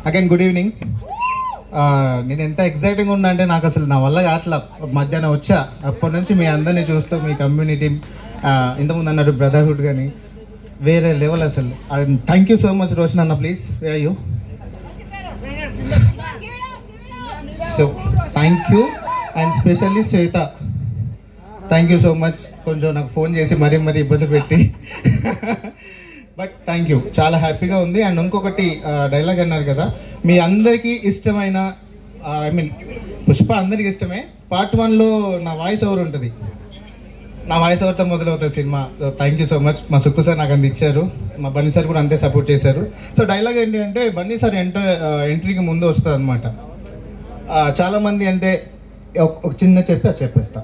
Again good evening. నేను ఎంత exciting ఉందంటే నాకు అసలు నా వల్ల అట్లా మధ్యాహ్నం వచ్చా అప్పటి నుంచి మీ అందరినీ చూస్తూ మీ కమ్యూనిటీ ఇంతకుముందు అన్నారు బ్రదర్హుడ్ కానీ వేరే లెవెల్ అసలు. Thank you so much Roshan అన్న. Please where are you? So thank you. And specially Shweta, thank you so much. కొంచెం నాకు ఫోన్ చేసి మరీ ఇబ్బంది పెట్టి బట్ థ్యాంక్ యూ, చాలా హ్యాపీగా ఉంది. అండ్ ఇంకొకటి డైలాగ్ అన్నారు కదా, మీ అందరికీ ఇష్టమైన ఐ మీన్ పుష్ప అందరికీ ఇష్టమే. పార్ట్ 1లో నా వాయిస్ ఓవర్ ఉంటుంది, నా వాయిస్ ఓవర్తో మొదలవుతుంది cinema. Thank you so much. మా సుక్కు సార్ నాకు అందించారు, మా బన్నీ సార్ కూడా అంతే సపోర్ట్ చేశారు. సో డైలాగ్ ఏంటి అంటే బన్నీ సార్ ఎంట్రీకి ముందు వస్తుంది అనమాట. చాలామంది అంటే ఒక చిన్న చెప్పేస్తా.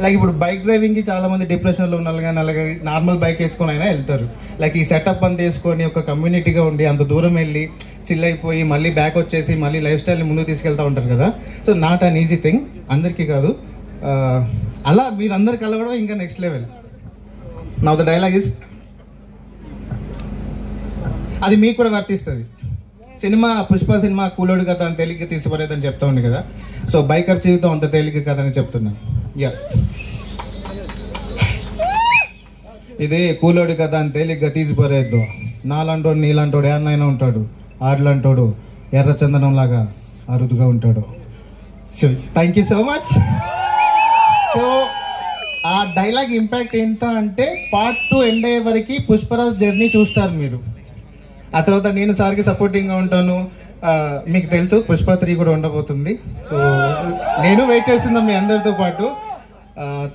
లైక్ ఇప్పుడు బైక్ డ్రైవింగ్కి చాలామంది డిప్రెషన్లో ఉన్నారు, కానీ అలాగే నార్మల్ బైక్ వేసుకొని అయినా వెళ్తారు. లైక్ ఈ సెటప్ అంతా వేసుకొని ఒక కమ్యూనిటీగా ఉండి అంత దూరం వెళ్ళి చిల్ అయిపోయి మళ్ళీ బ్యాక్ వచ్చేసి మళ్ళీ లైఫ్ స్టైల్ని ముందుకు తీసుకెళ్తూ ఉంటారు కదా. So not an easy thing, అందరికీ కాదు. అలా మీరు అందరు కలవడం ఇంకా next level. Now the dialogue is, అది మీకు కూడా వర్తిస్తుంది. సినిమా పుష్ప సినిమా కూలోడు కథ అంత తేలిగ్గా తీసిపడేదని చెప్తా ఉంది కదా. సో బైకర్ జీవితం అంత తేలిక కథని చెప్తున్నా. యా, ఇది కూలోడు కథ అంత తేలిగ్గా తీసిపడేద్దు. నాలంటోడు నీలంటోడు ఏమన్నా ఉంటాడు, ఆడలంటోడు ఎర్ర చందనం లాగా అరుదుగా ఉంటాడు. So thank you so much. So ఆ డైలాగ్ ఇంపాక్ట్ ఎంత అంటే పార్ట్ 2 ఎండ్ అయ్యే వరకు పుష్పరాజ్ జర్నీ చూస్తారు మీరు. ఆ తర్వాత నేను సార్కి సపోర్టింగ్గా ఉంటాను. మీకు తెలుసు పుష్ప 3 కూడా ఉండబోతుంది. సో నేను వెయిట్ చేస్తున్నాను మీ అందరితో పాటు.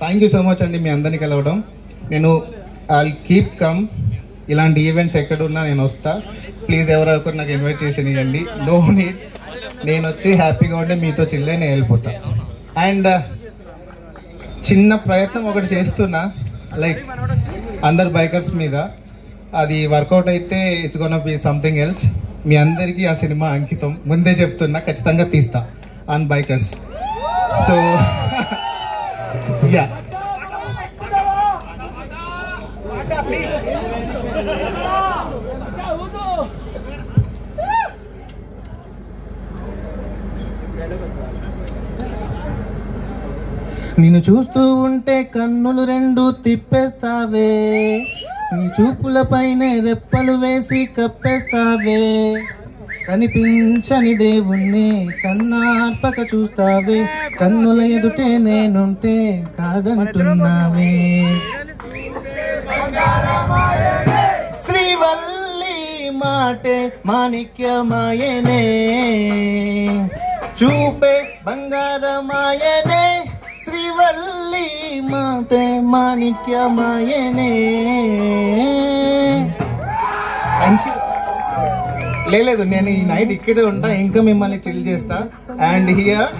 థ్యాంక్ యూ సో మచ్ అండి మీ అందరినీ కలవడం. నేను ఐల్ కీప్ కమ్, ఇలాంటి ఈవెంట్స్ ఎక్కడున్నా నేను వస్తా. ప్లీజ్ ఎవరొకరు నాకు ఇన్విటేషన్ ఇవ్వండి, నో నీడ్. నేను వచ్చి హ్యాపీగా ఉండి మీతో చిల్లే నేను వెళ్ళిపోతా. అండ్ చిన్న ప్రయత్నం ఒకటి చేస్తున్నా, లైక్ అందరు బైకర్స్ మీద. అది వర్కౌట్ అయితే it's gonna be something else. మీ అందరికీ ఆ సినిమా అంకితం, ముందే చెప్తున్నా, ఖచ్చితంగా తీస్తా ఆన్ బైకర్స్. సో యా, నిన్ను చూస్తూ ఉంటే కన్నులు రెండు తిప్పేస్తావే, నీ చూపుల పైనే రెప్పలు వేసి కప్పేస్తావే, కనిపించని దేవుణ్ణి కన్నార్పక చూస్తావే, కన్నుల ఎదుటే నేనుంటే కాదంటున్నావే. శ్రీవల్లి మాటే మాణిక్యమాయనే, చూపే బంగారమాయనే, శ్రీవల్లి మాటే మాణిక్యమాయనే. Thank you. లేదు, నేను ఈ నైట్ ఇక్కడే ఉంటా, ఇంకా మిమ్మల్ని చిల్ చేస్తా. అండ్ హియర్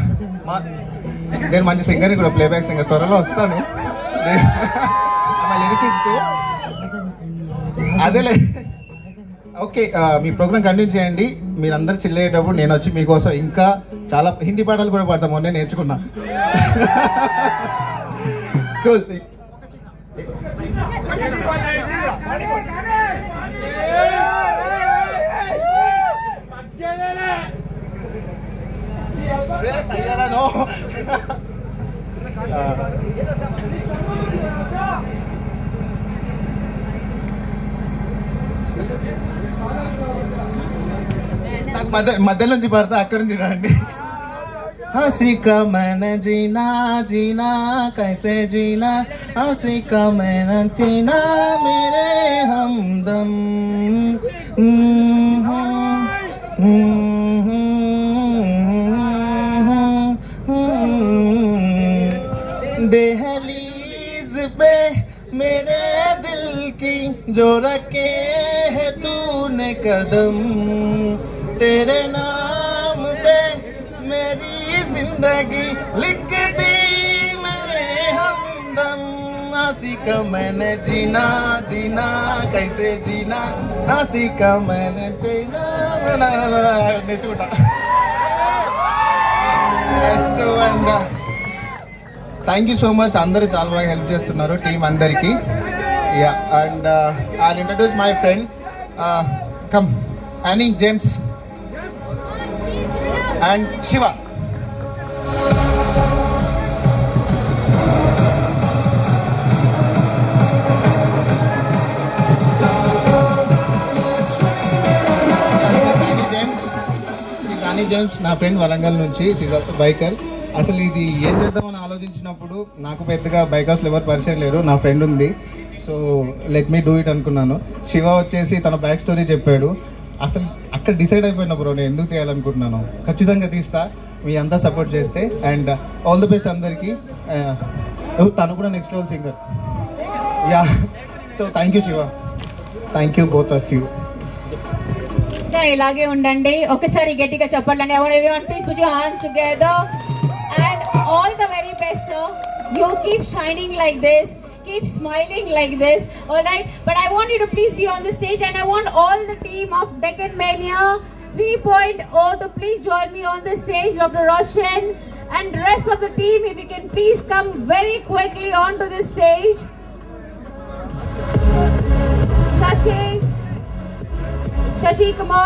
నేను మంచి సింగర్ కూడా, ప్లేబ్యాక్ సింగర్, త్వరలో వస్తాను. లిరిసిస్ట్ అదేలే. ఓకే, మీ ప్రోగ్రామ్ కంటిన్యూ చేయండి. మీరందరూ చిల్ అయ్యేటప్పుడు నేను వచ్చి మీకోసం ఇంకా చాలా హిందీ పాటలు కూడా పాడతాం, మొన్నే నేర్చుకున్నా. మధ్య నుంచి పడతా, అక్కడి నుంచి రండి. हंसी का मैंने जीना जीना कैसे जीना, हंसी का मैंने जीना मेरे हमदम. दहलीज पे मेरे दिल की जो रखे है तूने कदम, तेरे नाम पे मेरी जिंदगी लिख दी मेरे हमदम. हंसी का मैंने जीना जीना कैसे जीना, हंसी का मैंने तेना నేర్చుకుంటా. Thank you so much. అందరూ చాలా బాగా హెల్ప్ చేస్తున్నారు టీం అందరికీ. Yeah, and I'll introduce my friend. Come Annie James. And Shiva. Rani James నా ఫ్రెండ్ వరంగల్ నుంచి, షీజ్ ఆల్సో బైకర్. అసలు ఇది ఏం చేద్దామని ఆలోచించినప్పుడు నాకు పెద్దగా బైకర్స్లో ఎవరు పరిచయం లేరు, నా ఫ్రెండ్ ఉంది, so let me do it అనుకున్నాను. శివ వచ్చేసి తన బ్యాక్ స్టోరీ చెప్పాడు. అసలు అక్కడ డిసైడ్ అయిపోయినా బ్రో నేను ఎందుకు తీయాలనుకుంటున్నాను. ఖచ్చితంగా తీస్తా మీ అంతా సపోర్ట్ చేస్తే. అండ్ ఆల్ ది బెస్ట్ అందరికీ. తను కూడా next level singer. Yeah, so thank you Shiva, thank you both of you. So ఇలాగే ఉండండి. ఒకసారి గట్టిగా చెప్పండి. everyone please put your hands together and all the very best sir. You keep shining like this, keep smiling like this, all right? But I want you to please be on the stage and I want all the team of Deccan Mania 3.0 to please join me on the stage. Dr. Roshan and rest of the team, if you can please come very quickly onto the stage. Shashi, come on.